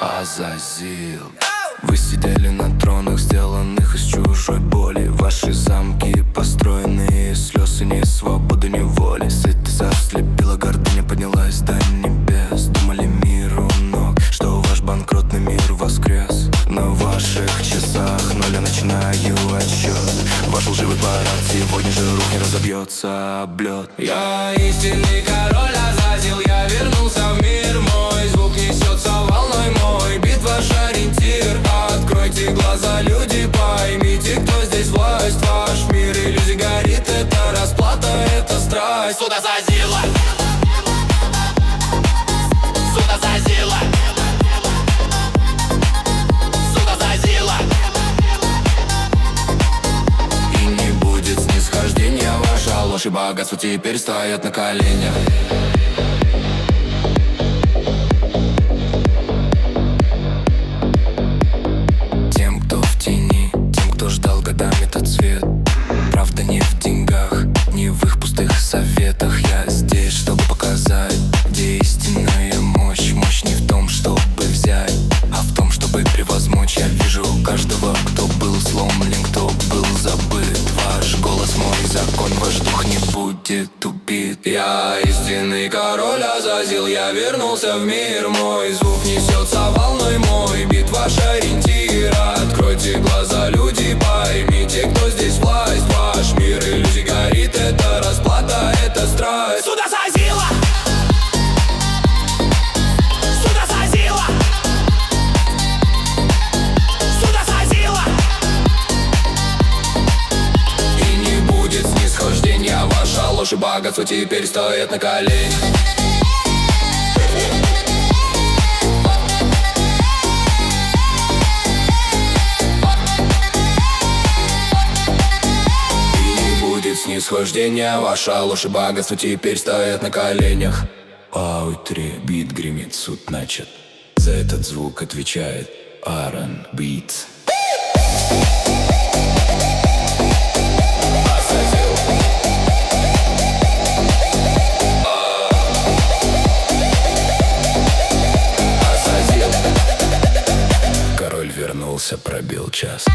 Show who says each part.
Speaker 1: Азазил. Вы сидели на тронах, сделанных из чужой боли. Ваши замки, построенные из слез и ни свободы, ни воли. Сытость ослепила, гордыня поднялась до небес. Думали миру ног, что ваш банкротный мир воскрес. На ваших часах ноль, я начинаю отсчет. Ваш лживый парад сегодня же рухнет, разобьется об лед.
Speaker 2: Я истинный король Азазил, я вернулся в мир мой. Звук несется волной мой, бит ваш ориентир. Откройте глаза, люди, поймите, кто здесь власть. Ваш мир иллюзий горит, это расплата, это страсть.
Speaker 3: Суд Азазила, суд Азазила, суд Азазила.
Speaker 2: И не будет снисхождения, ваша ложь и богатство теперь стоят на коленях.
Speaker 1: Тем, кто в тени, тем, кто ждал годами тот свет. Правда не в деньгах, не в их пустых советах. Я здесь, чтобы показать, где истинная мощь. Мощь не в том, чтобы взять, а в том, чтобы превозмочь. Я вижу каждого, кто был сломлен, кто был забыт. Ваш голос мой закон, ваш дух не будет убит.
Speaker 2: Я истинный король Азазил, я вернулся в мир мой. Звук несется волной мой, бит ваш ориентир. Откройте глаза, люди, поймите, кто здесь власть. Ваш мир иллюзий горит, это расплата, это страсть.
Speaker 3: Суд Азазила, суд Азазила, суд Азазила.
Speaker 2: И не будет снисхождения, ваша ложь и богатство теперь стоят на коленях. Снисхождение, ваша ложь и богатство теперь стоят на коленях.
Speaker 1: По утре бит гремит, суд начат. За этот звук отвечает Aaron Beats. Король вернулся, пробил час.